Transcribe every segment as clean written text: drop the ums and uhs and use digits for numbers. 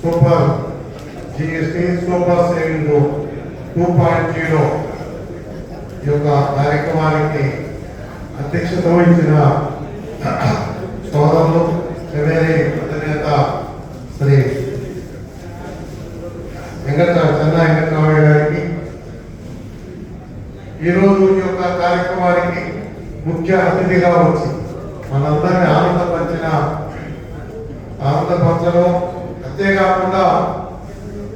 Super GST super saving 2.0 ఈ యొక్క కార్యక్రమానికి అధ్యక్షత వహించిన సోదరులు ఎమ్మెల్యే అధినేత శ్రీ చెన్నా వెంకటరామయ్య గారికి, ఈరోజు ఈ యొక్క కార్యక్రమానికి ముఖ్య అతిథిగా వచ్చి మనందరినీ ఆనందపరచడం, అంతేకాకుండా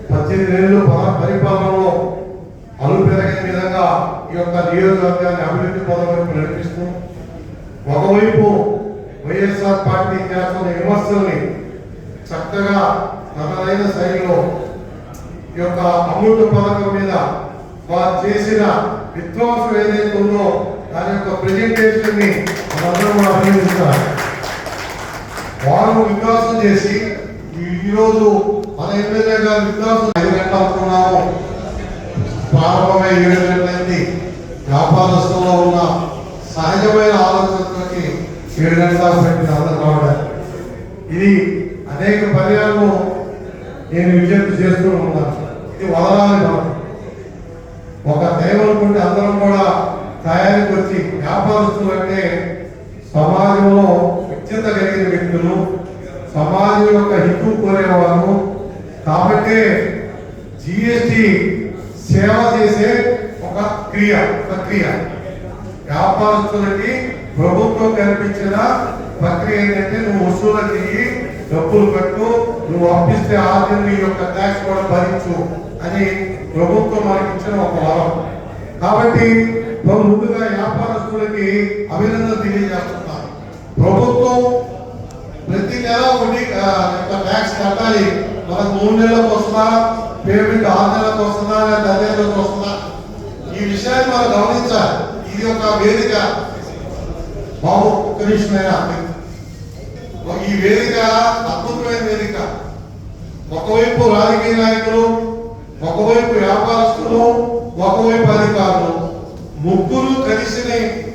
18 ఏళ్ళు పరిపాలనలో అలుపు పెరగని విధంగా ఈ యొక్క నియోజకవర్గాన్ని అభివృద్ధి పదవైపు నడిపిస్తూ, ఒకవైపు వైఎస్ఆర్ పార్టీ చేస్తున్న విమర్శల్ని చక్కగా తనదైన శైలిలో ఈ యొక్క అమృత పథకం మీద వారు చేసిన విధ్వంసం ఏదైతే ఉందో దాని యొక్క ప్రెజెంటేషన్ ని మనందరం కూడా అభినందిస్తారు. వారు విధ్వంసం చేసి ఈరోజు మన ఎమ్మెల్యే గారు విధ్వంసం 5 గంటలు అనుకున్నాము, ప్రారంభమై 7 గంటలైంది. వ్యాపారస్తుల్లో ఉన్న సహజమైన ఆలోచనతోటి 7 గంటలు పెట్టిన అందరూ రావడానికి ఇది అనేక పర్యాలను నేను విజ్ఞప్తి చేస్తూ ఉన్నాను. ఇది వదలాలి. మనం ఒక దైవనుకుంటే అందరం కూడా తయారీకి వచ్చి, వ్యాపారస్తులు అంటే సమాజంలో విజ్ఞత కలిగిన వ్యక్తులు, సమాజం యొక్క హితు కోరేవారు. కాబట్టి జిఎస్టి సేవ చేసే ఒక ప్రక్రియ వ్యాపారస్తులకి ప్రభుత్వం కల్పించిన ప్రక్రియ ఏంటంటే, నువ్వు వసూలు చెయ్యి, డబ్బులు కట్టు, నువ్వు అప్పిస్తే ఆర్థిక యొక్క ట్యాక్స్ కూడా భరించు అని ప్రభుత్వం మనకి ఇచ్చిన ఒక వరం. కాబట్టి ముందుగా వ్యాపారస్తులకి అభినందన తెలియజేస్తున్నారు. ప్రభుత్వం ప్రతి నెల ట్యాక్స్ కట్టాలి. మనకు 3 నెలలకు వస్తుందా, పేమెంట్ 6 నెలలకు వస్తుందా, లేదా 10 నెలలకు వస్తుందా, ఈ విషయాన్ని మనం గమనించాలి. ఇది ఒక వేదిక. బాబు ఒక్క నిమిషమైనా, ఈ వేదిక అద్భుతమైన వేదిక. ఒకవైపు రాజకీయ నాయకులు, ఒకవైపు వ్యాపారస్తులు, ఒకవైపు అధికారులు, ముగ్గురు కలిసి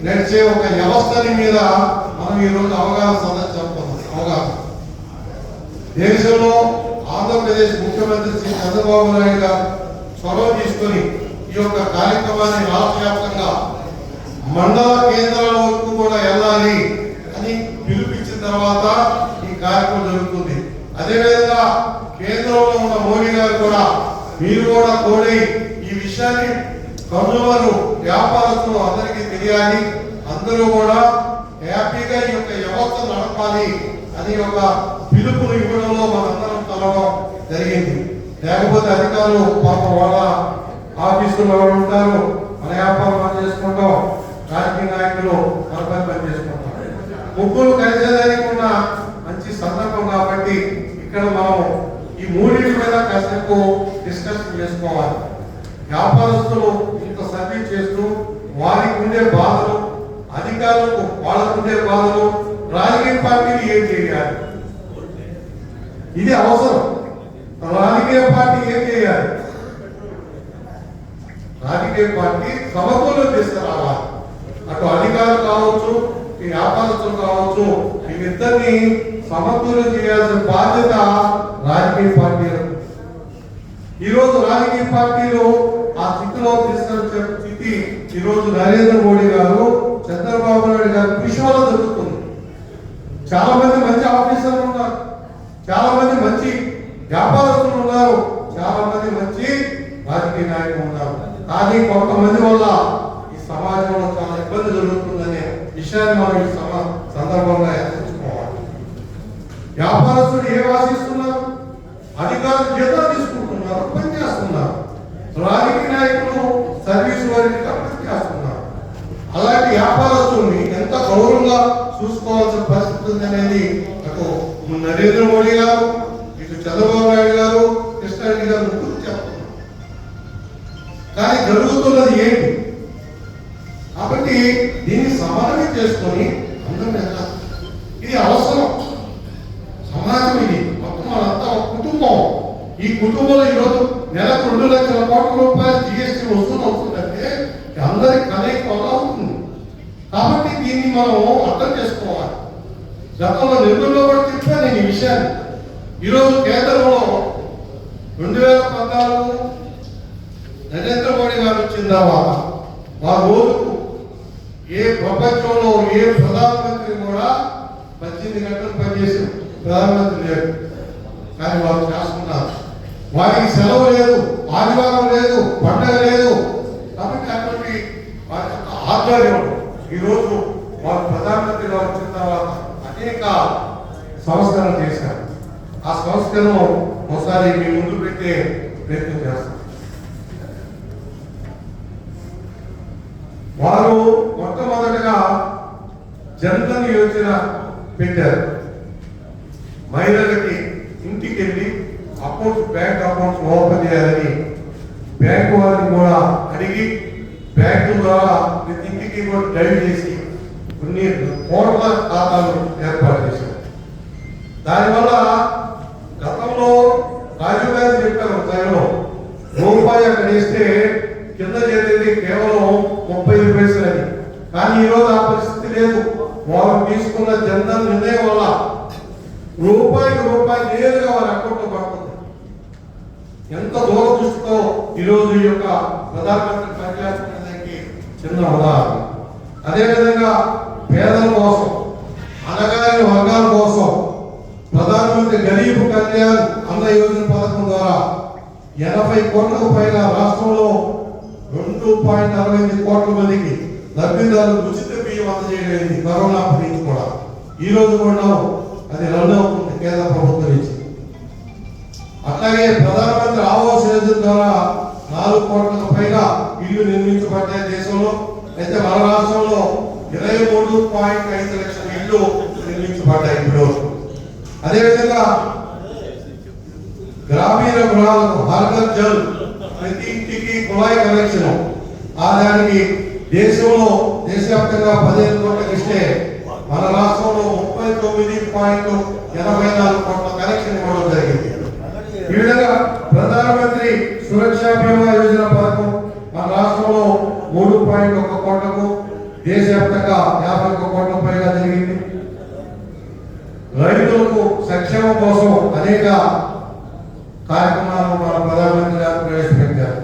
నడిచే ఒక వ్యవస్థని మీద మనం ఈరోజు అవగాహన దేశంలో ఆంధ్రప్రదేశ్ ముఖ్యమంత్రి శ్రీ చంద్రబాబు నాయుడు గారు చొరవ తీసుకొని ఈ యొక్క కార్యక్రమాన్ని రాష్ట్ర వ్యాప్తంగా మండల కేంద్రాల వరకు కూడా వెళ్ళాలి అని పిలుపుచ్చిన తర్వాత ఈ కార్యక్రమం జరుగుతుంది. అదేవిధంగా కేంద్రంలో ఉన్న మోడీ గారు కూడా, మీరు కూడా తోడై ఈ విషయాన్ని కన్జ్యూమర్ వ్యాపారస్తులు అందరికీ తెలియాలి, అందరూ కూడా హ్యాపీగా ఈ యొక్క వ్యవస్థ నడపాలి అని ఒక పిలుపును ఇవ్వడంలో మనందరం కలవడం జరిగింది. లేకపోతే అధికారులు పాప వాళ్ళ ఆఫీసులో ఉంటారు, మన వ్యాపారం పని చేసుకుంటాం, రాజకీయ నాయకులు మన పని చేసుకుంటాం. ముగ్గురు కలిసేదానికి ఉన్న మంచి సందర్భం కాబట్టి ఇక్కడ మనం ఈ మూడింటి మీద కాసేపు డిస్కషన్ చేసుకోవాలి. వ్యాపారస్తులు ఇంత సర్వీస్ చేస్తూ వారికి ఉండే బాధలు, అధికారులకు వాళ్ళకు ఉండే బాధలు, రాజకీయ పార్టీలు ఏం చేయాలి, ఇది అవసరం. రాజకీయ పార్టీ ఏం చేయాలి, రాజకీయ పార్టీ సమతుల్యం తీసుకురావాలి. అటు అధికారులు కావచ్చు, ఈ వ్యాపారస్తులు కావచ్చు, వీరిద్దరిని సమతుల్యం చేయాల్సిన బాధ్యత రాజకీయ పార్టీలకు. ఈరోజు రాజకీయ పార్టీలు ఆ స్థితిలో తీసుకొచ్చే స్థితి ఈరోజు నరేంద్ర మోడీ గారు, చంద్రబాబు నాయుడు గారు కృషి వల్ల జరుగుతుంది. చాలా మంది మంచి ఆఫీసర్లు ఉన్నారు, చాలా మంది మంచి వ్యాపారస్తులు ఉన్నారు, చాలా మంది మంచి రాజకీయ నాయకులు ఉన్నారు. కానీ కొంతమంది వల్ల ఈ సమాజంలో చాలా ఇబ్బంది జరుగుతుందనే విషయాన్ని మనం ఈ సందర్భంగా హెచ్చరించుకోవాలి. వ్యాపారస్తులు ఏం ఆశిస్తున్నారు, అధికారులు జీతాలు తీసుకుంటున్నారు, పనిచేస్తున్నారు, రాజకీయ నాయకులు సర్వీస్ వారికి పనిచేస్తున్నారు. అలాంటి వ్యాపారస్తుల్ని ఎంత గౌరవంగా చూసుకోవాల్సిన పరిస్థితి ఉంది అనేది అటు నరేంద్ర మోడీ గారు, ఇటు చంద్రబాబు నాయుడు గారు, కృష్ణారెడ్డి గారు ముగ్గురు చెప్తున్నారు. కానీ జరుగుతున్నది ఏంటి? కాబట్టి దీన్ని సమన్వయం చేసుకొని అందరం వెళ్ళాలి. ఇది అవసరం. సమాజం ఇది మొత్తం మనంతా ఒక కుటుంబం. ఈ కుటుంబంలో ఈరోజు నెలకు 2 లక్షల కోట్ల రూపాయలు జిఎస్టీ వస్తుందంటే అందరికి కలయిక వల్ల అవుతుంది. కాబట్టి దీన్ని మనం అర్థం చేసుకోవాలి. గతంలో నిర్మల్లో కూడా చెప్పాను నేను ఈ విషయాన్ని. ఈరోజు కేంద్రంలో 2014 నరేంద్ర మోడీ గారు వచ్చిన తర్వాత ఆ రోజుకు ఏ ప్రపంచంలో ఏ ప్రధానమంత్రి కూడా 18 గంటలు పనిచేసిన ప్రధానమంత్రి లేరు. కానీ వాళ్ళు చేస్తున్నారు. వారికి సెలవు లేదు, ఆదివారం లేదు, పండగ లేదు. కాబట్టి అటువంటి వారి యొక్క ఆధ్వర్యం ఈరోజు వారు ప్రధానమంత్రిగా వచ్చిన తర్వాత అనేక సంస్కరణలు చేశారు. ఆ సంస్కరణ ఒకసారి మీ ముందు పెట్టే ప్రయత్నం చేస్తారు. వారు మొట్టమొదటిగా జన్ధన్ యోజన పెట్టారు. మహిళలకి ఇంటికి వెళ్ళి బ్యాంక్ అకౌంట్స్ ఓపెన్ చేయాలని బ్యాంకు వారిని కూడా అడిగి బ్యాంకు ద్వారా ప్రతి ఇంటికి కూడా డ్రైవ్ చేసి కొన్ని కోట్ల ఖాతాలు ఏర్పాటు చేశారు. దానివల్ల గతంలో రాజీవ్ గాంధీ చెప్పారు టైంలో రూపాయి అక్కడ వేస్తే కింద చేసేది కేవలం 35 పైసలని. కానీ ఈరోజు ఆ పరిస్థితి లేదు. వారు తీసుకున్న జన్ధన్ నిర్ణయం వల్ల రూపాయికి రూపాయి నేరుగా వారి అకౌంట్లో పడుతుంది. ఎంత దూరదృష్టితో ఈరోజు ఈ యొక్క ప్రధానమంత్రి పనిచేస్తున్నదానికి చిన్న ఉదాహరణ. అదేవిధంగా పేదల కోసం, అనగారిన వర్గాల కోసం ప్రధానమంత్రి గరీబ్ కళ్యాణ్ అన్న యోజన పథకం ద్వారా 80 కోట్లకు పైగా రాష్ట్రంలో 2.68 కోట్ల మందికి లబ్ధిదారులు ఉచిత బియ్యం అందజేయలేదు. కరోనా నుంచి కూడా ఈ రోజు కూడా అది రన్ అవుతుంది కేంద్ర ప్రభుత్వం నుంచి. అట్లాగే ప్రధానమంత్రి ఆవాస్ యోజన ద్వారా 4 కోట్లకు పైగా ఇల్లు నిర్మించబడ్డాయి దేశంలో. అయితే మన రాష్ట్రంలో 23.5 లక్షల ఇల్లు నిర్మించబడ్డాయి ఇప్పుడు. అదేవిధంగా గ్రామీణ గృహాలకు హర్ఘర్ జల్ ప్రతి ఇంటికి కుళాయి కనెక్షన్ దానికి దేశవ్యాప్తంగా 15 కోట్లకు ఇస్తే మన రాష్ట్రంలో 39.84 కోట్ల కనెక్షన్ ఇవ్వడం జరిగింది. ఈ విధంగా ప్రధానమంత్రి సురక్షా బీమా యోజన పథకం మన రాష్ట్రంలో 3.1 కోట్లకు, దేశవ్యాప్తంగా 51 కోట్ల పైగా జరిగింది. రైతులకు సంక్షేమం కోసం అనేక కార్యక్రమాలు మన ప్రధానమంత్రి గారు ప్రవేశపెట్టారు.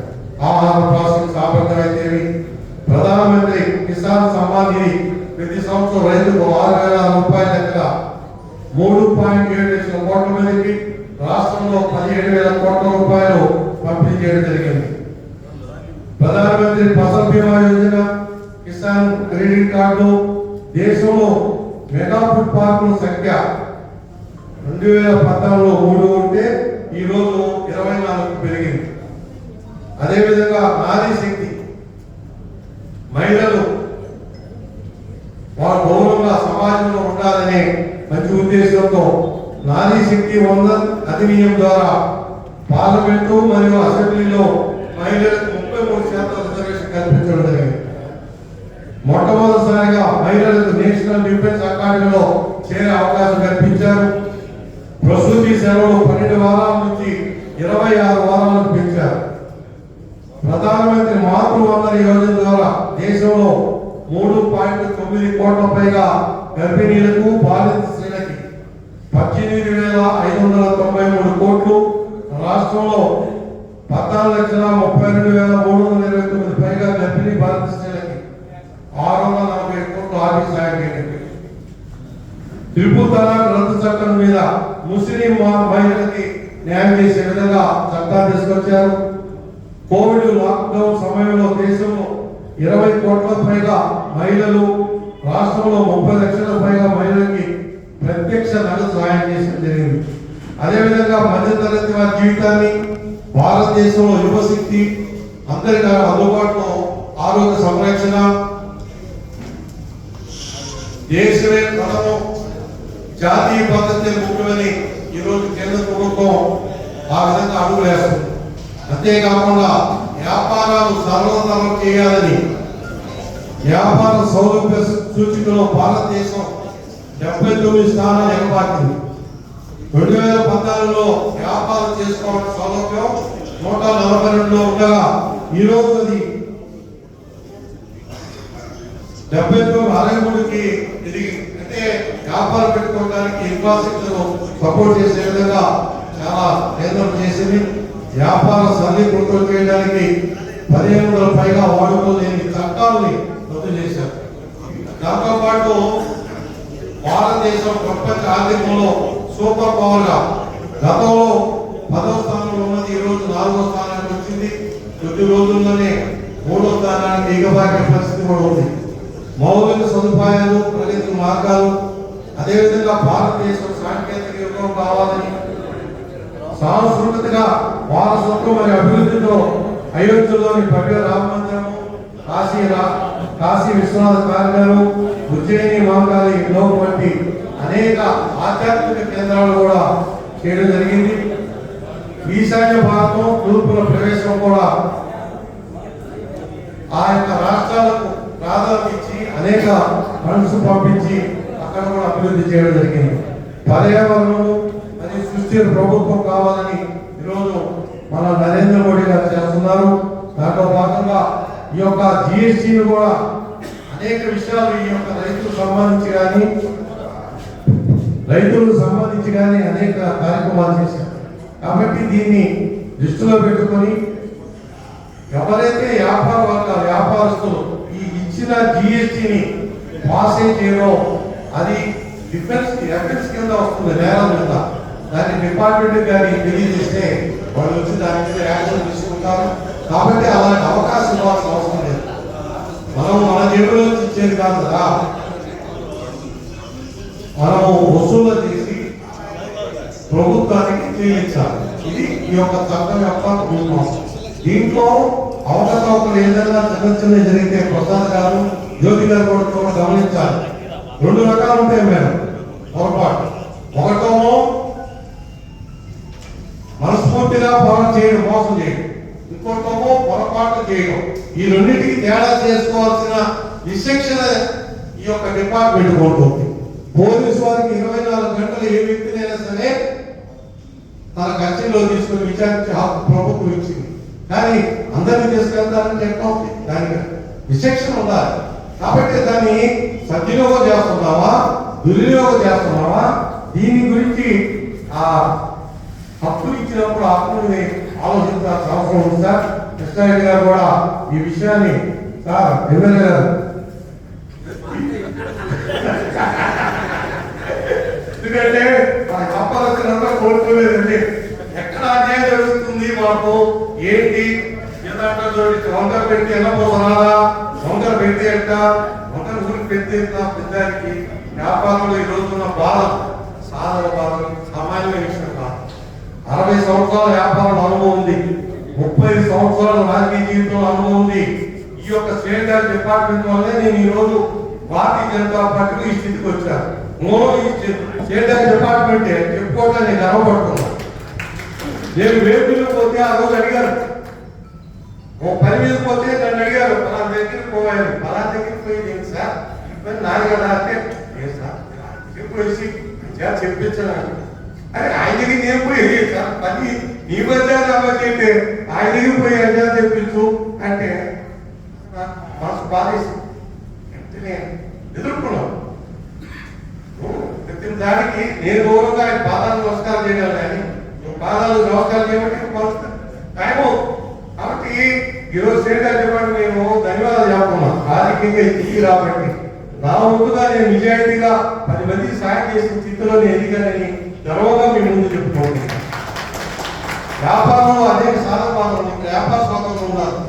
ఆహార ప్రాసెసింగ్ సాంప్రదాయతేవి, ప్రధానమంత్రి కిసాన్ సమ్మాన్ నిధి ప్రతి సంవత్సరం రైతుకు 6,000 రూపాయల లెక్కన 3.7 లక్షల కోట్ల మందికి రాష్ట్రంలో 17,000 కోట్ల రూపాయలు పంపిణీ చేయడం జరిగింది. ప్రధానమంత్రి ఫసల్ బీమా యోజన, కిసాన్ క్రెడిట్ కార్డు, దేశంలో మెగా ఫుడ్ పార్కుల సంఖ్య 2014లో 3 ఉంటే ఈ రోజు 24కు పెరిగింది. అదేవిధంగా నారీ శక్తి, మహిళలు వారు గౌరవంగా సమాజంలో ఉండాలనే మంచి ఉద్దేశంతో నారీ శక్తి వందన్ అధినియం ద్వారా పార్లమెంటు మరియు అసెంబ్లీలో మహిళలకు 33% రిజర్వేషన్ కల్పించడం జరిగింది. మొట్టమొదటిసారిగా మహిళలకు నేషనల్ డిఫెన్స్ అకాడమీలో చేరే అవకాశం కల్పించారు. ప్రసూతి సెలవులు 12 వారాల నుంచి 26 వారాలకు పెంచారు. ప్రధానమంత్రి మాతృవందన యోజన ద్వారా దేశంలో 3.9 కోట్ల పైగా గర్భిణీలకు, బాలింత స్త్రీలకి 18,593 కోట్లు, రాష్ట్రంలో 14,32,329 పైగా గర్భిణీ బాలింత స్త్రీలకి 640 కోట్లు ఆర్థిక సాయం చేయండి. త్రిపుల్ తలాక్ రద్దు చట్టం మీద ముస్లిం మహిళలకి న్యాయం చేసే విధంగా చట్టాలు తీసుకొచ్చారు. కోవిడ్ లాక్డౌన్ సమయంలో దేశంలో 20 కోట్ల పైగా మహిళలు, రాష్ట్రంలో 30 లక్షల పైగా మహిళలకి ప్రత్యక్ష నగదు సహాయం చేయడం జరిగింది. అదేవిధంగా మధ్యతరగతి వారి జీవితాన్ని భారతదేశంలో యువశక్తి అందరికీ అందుబాటులో ఆరోగ్య సంరక్షణ, దేశమే ప్రథమం, జాతీయ పద్ధతి ముఖ్యమని ఈరోజు కేంద్ర ప్రభుత్వం ఆ విధంగా అడుగులు వేస్తుంది. అంతేకాకుండా వ్యాపారాలు సర్వతరం చేయాలని వ్యాపార సౌలభ్య సూచికలో భారతదేశం 79 స్థానాలు ఎగబాకింది. 2014లో వ్యాపారం చేసుకోవడం సౌలభ్యం 142లో ఉండగా ఈరోజు అది 63కి తిరిగి, అంటే వ్యాపారం పెట్టుకోవడానికి ఇన్ఫ్రాస్ట్రక్చర్ సపోర్ట్ చేసే విధంగా చాలా కేంద్రం చేసింది. వ్యాపార సరళీకృతం చేయడానికి 1500 పైగా వాడుకోలేని చట్టాలని రద్దు చేశారు. దాంతో పాటు భారతదేశం ప్రపంచ ఆర్థికంలో సూపర్ పవర్ గా గతంలో 10వ స్థానంలో ఉన్నది ఈ రోజు 4వ స్థానానికి వచ్చింది. కొద్ది రోజుల్లోనే 3వ స్థానానికి ఎగబాకే పరిస్థితి కూడా ఉంది. మౌలిక సదుపాయాలు, ప్రగతి మార్గాలు, అదేవిధంగా భారతదేశం సాంకేతిక యుగం కావాలని సాంస్కృతిక వారసత్వం మరియు అభివృద్ధితో అయోధ్యలోని భవ్య రామ మందిరము, కాశీ విశ్వనాథ కార్యాలు, ఉజ్జయిని మహంకాళి లోక్ వంటి అనేక ఆధ్యాత్మిక కేంద్రాలు కూడా చేయడం జరిగింది. ఈశాన్య భారతం తూర్పుల ప్రవేశం కూడా ఆ యొక్క రాష్ట్రాలకు ప్రాధాన్యత ఇచ్చి అనేక ఫండ్స్ పంపించి అక్కడ కూడా అభివృద్ధి చేయడం జరిగింది. పర్యావరణం మరియు సుస్థిర ప్రభుత్వం కావాలని ఈరోజు మన నరేంద్ర మోడీ గారు చేస్తున్నారు. దాంట్లో భాగంగా ఈ యొక్క జిఎస్టీని కూడా అనేక విషయాలు ఈ యొక్క రైతులకు సంబంధించి కానీ అనేక కార్యక్రమాలు చేశారు. కాబట్టి దీన్ని దృష్టిలో పెట్టుకొని ఎవరైతే వ్యాపారస్తులు ఈ ఇచ్చిన జిఎస్టీని పాస్ చేయరో అది ఎఫెన్స్ కింద వస్తుంది, నేరం కింద. దాన్ని డిపార్ట్మెంట్ గారికి తెలియజేస్తే వాళ్ళు వచ్చి దాని మీద యాక్షన్ తీసుకుంటారు. కాబట్టి అలాంటి అవకాశం ఇవ్వాల్సిన అవసరం లేదు. మనం మన జేబులో ఇచ్చేది కాదు కదా, మనము వసూలు చేసి ప్రభుత్వానికి చెల్లించాలి. ఇది ఈ యొక్క చట్టం యొక్క రూపం. దీంట్లో అవకతవకలు ఏదైనా చిన్న జరిగితే ప్రసాద్ గారు, జ్యోతి గారు కూడా గమనించాలి. 2 రకాలు ఉంటాయి మేడం పొరపాటు. ఒకటేమో మనస్ఫూర్తిగా పొరం చేయడం, మోసం చేయడం. ఇంకోటేమో పొరపాటు చేయడం. ఈ రెండింటికి తేడా చేసుకోవాల్సిన విశిక్షణ ఈ యొక్క డిపార్ట్మెంట్ ఉంటుంది. పోలీసు వారికి 24 గంటలు ఏ వ్యక్తినైనా సరే తన కక్షలో తీసుకుని విచారించే హక్కు ప్రభుత్వం ఇచ్చింది. కానీ అందరినీ తీసుకెళ్తారని చెప్పడం దానికి విశిక్షణ ఉండాలి. కాబట్టి దాన్ని సద్వినియోగం చేస్తున్నావా, దుర్వినియోగం చేస్తున్నావా, దీని గురించి ఆ హక్కులు ఇచ్చినప్పుడు హక్కుని ఆలోచించాల్సిన అవసరం ఉంది సార్. కృష్ణారెడ్డి గారు కూడా ఈ విషయాన్ని సార్ ఎమ్మెల్యే గారు ఎందుకంటే మన చెప్పాల్సినంత కోరుకోలేదండి. ఎక్కడ అన్యాయం జరుగుతుంది మాకు ఏంటి వంకర పెట్టి ఎలా పోతున్నారా, వంకర పెట్టి అంట, వంకర ఊరికి పెట్టి పెద్దానికి వ్యాపారంలో ఈ రోజున్న బాధ సాధన బాధ సామాన్యమైన విషయం కాదు. 60 సంవత్సరాల వ్యాపారంలో అనుభవం ఉంది, 35 సంవత్సరాల రాజకీయ జీవితంలో అనుభవం ఉంది. ఈ యొక్క స్టేట్ డిపార్ట్మెంట్ వల్లే నేను ఈ రోజు భారతీయ జనతా పార్టీకి ఈ స్థితికి వచ్చాను. స్టేట్ డిపార్ట్మెంట్ చెప్పుకోవటం నేను గర్వపడుతున్నాను. నేను వేపులు పోతే ఆ రోజు అడిగారు, ఓ పని మీద పోతే నన్ను అడిగారు, పలా దగ్గరికి పోయాను. పలా దగ్గరికి పోయి సార్ ఇబ్బంది నాది కదా అంటే సార్ చెప్పేసి చెప్పించాను. అరే ఆయన దగ్గర నేను పోయి సార్ పని నీ మధ్య అంటే ఆయన దగ్గర పోయి అడ్డా చెప్పించు అంటే మనసు బాధేసి ఎదుర్కొన్నాను. ప్రతి దానికి నేను గౌరవంగా ఆయన పాదాలు నమస్కారం చేయగలను, కానీ పాదాలు నమస్కారం చేయమంటే టైము. కాబట్టి ఈరోజు స్టేట్ డిపార్ట్మెంట్ మేము ధన్యవాదాలు చెప్పుకున్నాం. రాజకీయంగా తిరిగి రాబట్టి నా ముందుగా నేను నిజాయితీగా 10 మందికి సాయం చేసిన స్థితిలో నేను ఎదిగానని గర్వంగా మీ ముందు చెప్పుకుంటున్నాను. వ్యాపారంలో అనేక సాధన ఉంది, వ్యాపార స్వాతంత్రం ఉన్నారు.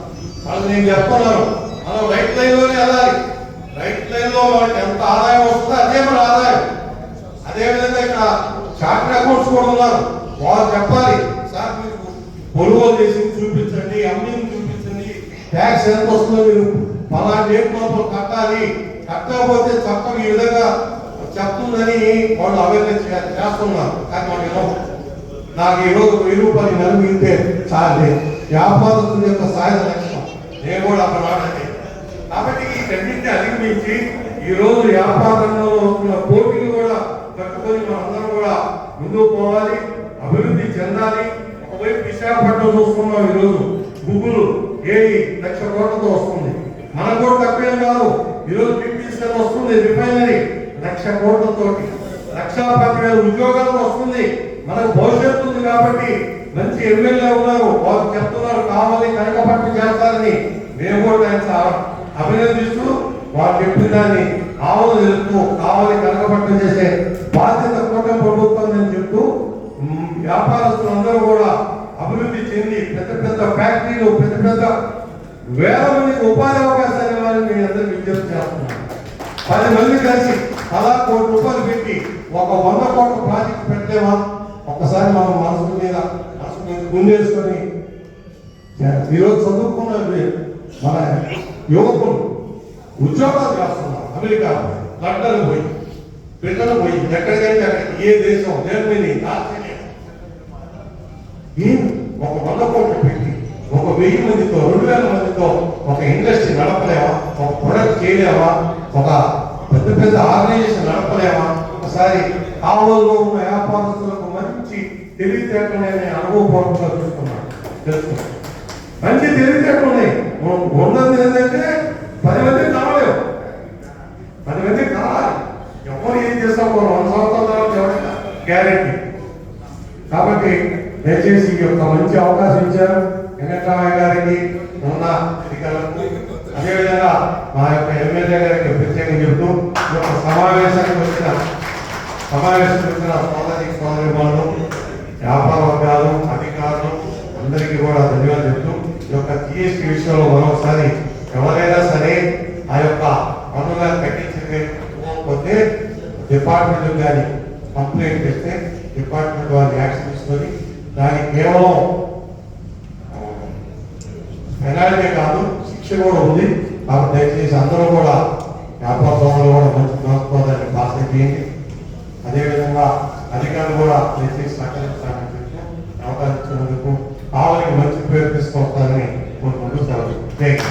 వాళ్ళు నేను చెప్తున్నాను, మనం రైట్ లైన్ లోనే వెళ్ళాలి. రైట్ లైన్ లో మనకి ఎంత ఆదాయం వస్తుందో అదే మన ఆదాయం. అదేవిధంగా ఇక్కడ చార్టెడ్ అకౌంట్స్ కూడా ఉన్నారు, వాళ్ళు చెప్పాలి సార్ మీరు కొనుగోలు చేసి చూపించండి, అమ్మిని చూపించండి, ట్యాక్స్ ఎంత వస్తుందో మీరు పలానా డేట్ లోపల కట్టాలి, కట్టకపోతే చట్టం ఈ విధంగా చెప్తుందని వాళ్ళు అవేర్నెస్ చేస్తున్నారు. కానీ మనం నాకు ఈరోజు 1000 రూపాయలు నలిగితే చాలే వ్యాపారస్తుల యొక్క సాయుధ లక్ష్యం నేను కూడా అక్కడ వాడండి. కాబట్టి ఈ రెండింటిని అధిగమించి ఈ రోజు వ్యాపార రంగంలో ఉన్న పోటీలు కూడా తట్టుకొని మనందరం కూడా ముందుకు పోవాలి, అభివృద్ధి చెందాలి. ఒకవైపు విశాఖపట్నం చూస్తున్నాం, ఈరోజు గూగుల్ ఏది 1,00,000 కోట్లతో వస్తుంది. మనకు కూడా తక్కువేం కాదు. ఈరోజు పిపిసిఎల్ వస్తుంది, రిఫైనరీ 1,00,000 కోట్లతో 1,10,000 ఉద్యోగాలు వస్తుంది. మనకు భవిష్యత్తు ఉంది కాబట్టి మంచి ఎమ్మెల్యే ఉన్నారు, వాళ్ళు చెప్తున్నారు కావాలి కనకపట్టు చేస్తారని. మేము కూడా ఆయన అభినందిస్తూ వాళ్ళు చెప్పిన దాన్ని ఆవులు తెలుస్తూ కావాలి కనకపట్టు చేసే బాధ్యత కూటమి ప్రభుత్వం అని చెప్తూ వ్యాపారస్తులందరూ కూడా అభివృద్ధి చెంది పెద్ద పెద్ద ఫ్యాక్టరీలు పెద్ద పెద్ద వేల మందికి ఉపాధి అవకాశాలు ఇవ్వాలని నేను అందరూ విజ్ఞప్తి చేస్తున్నాను. 10 మంది కలిసి 10 కోట్ల రూపాయలు పెట్టి ఒక 100 కోట్ల ప్రాజెక్ట్ పెట్టలేమా? ఒక్కసారి మనం మనసు మీద గుండేసుకొని ఈరోజు చదువుకున్న మన యువకులు ఉద్యోగాలు చేస్తున్నారు. అమెరికా లండన్ పోయి బ్రిటన్ పోయి ఎక్కడికైతే ఏ దేశం జర్మనీ ఆస్ట్రేలియా ఒక 100 కోట్లు పెట్టి ఒక 1000 మందితో 2000 మందితో ఒక ఇండస్ట్రీ నడపలేమా? ఒక ప్రొడక్ట్ చేయలేమా? ఒక పెద్ద పెద్ద ఆర్గనైజేషన్ నడపలేమా? ఒకసారి ఆవుల్లో ఉన్న వ్యాపారస్తులకు మంచి తెలివితేటలనే అనుభవపూర్వకంగా చూస్తున్నాను, తెలుసుకున్నాను. మంచి తెలివితేటలు ఉన్నాయి. ఉన్నది ఏంటంటే 10 మంది కావలేవు, 10 మంది కావాలి. ఎవరు ఏం చేస్తాం 100 సంవత్సరాల తర్వాత ఎవరైనా గ్యారెంటీ. కాబట్టి దయచేసి ఈ యొక్క మంచి అవకాశం ఇచ్చారు వెంకటరామయ్య గారికి, ఉన్న అధికారులకు, అదేవిధంగా మా యొక్క ఎమ్మెల్యే గారికి ప్రత్యేకంగా చెబుతూ ఈ యొక్క సమావేశానికి వచ్చిన సోదరి వాళ్ళు, వ్యాపార వర్గాలు, అధికారులు అందరికీ కూడా ధన్యవాదాలు చెప్తూ ఈ యొక్క జిఎస్టీ విషయంలో మరొకసారి ఎవరైనా సరే ఆ యొక్క పన్నులను తగ్గించకపోతే డిపార్ట్మెంట్ కానీ కంప్లైంట్ చేస్తే డిపార్ట్మెంట్ వారిని యాక్షన్ తీసుకొని దానికి కేవలం పెనాల్టీ కాదు శిక్ష కూడా ఉంది. కాబట్టి దయచేసి అందరూ కూడా వ్యాపార సంస్థలు కూడా మంచి ప్రోత్సాహాన్ని పాస్ చేయండి. అదేవిధంగా అధికారులు కూడా దయచేసి సహకరించాలని అవకాశం ఇచ్చినందుకు ఆవులకి మంచి పేరు తీసుకొస్తారని కోరుకుంటూ సెలవు. Thank you.